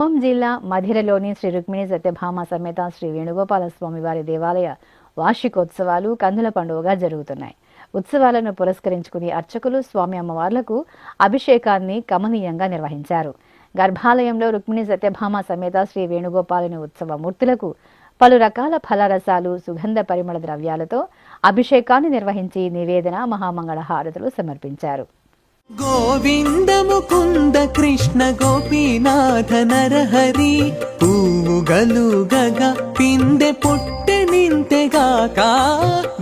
ఖమ్మం జిల్లా మధిరలోని శ్రీ రుక్మిణి సత్యభామ సమేత శ్రీ వేణుగోపాల స్వామి వారి దేవాలయ వార్షికోత్సవాలు కన్నుల పండుగగా జరుగుతున్నాయి. ఉత్సవాలను పురస్కరించుకుని అర్చకులు స్వామి అమ్మవార్లకు అభిషేకాన్ని కమనీయంగా నిర్వహించారు. గర్భాలయంలో రుక్మిణి సత్యభామ సమేత శ్రీ వేణుగోపాలుని ఉత్సవ మూర్తులకు పలు రకాల ఫలరసాలు, సుగంధ పరిమళ ద్రవ్యాలతో అభిషేకాన్ని నిర్వహించి నివేదన, మహామంగళ హారతులు సమర్పించారు. గోవింద ముకుంద కృష్ణ గోపీనాథ నరహరి పూవుగలుగగ పిందె పొట్టె నింతెగాక.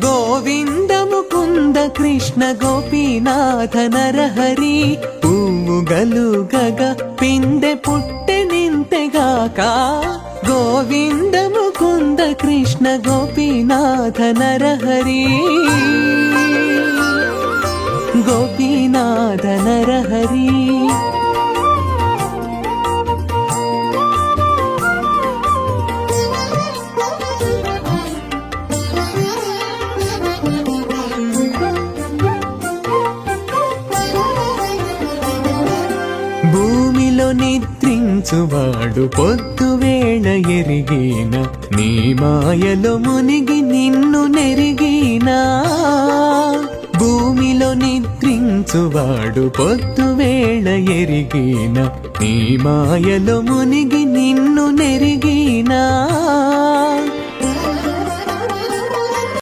గోవింద ముకుంద కృష్ణ గోపీనాథ నరహరి పూవుగలుగగ పిందె పొట్టె నింతెగాక. గోవింద ముకుంద కృష్ణ గోపీనాథ నరహరి గోపీనాథ నరహరి. భూమిలో నిద్రించువాడు పొద్దువేళ ఎరిగిన, నీ మాయలో మునిగి నిన్ను నెరిగినా. భూమిలో నిద్రించువాడు పొద్దువేళ ఎరిగిన, నీ మాయలో మునిగి నిన్ను నెరిగినా.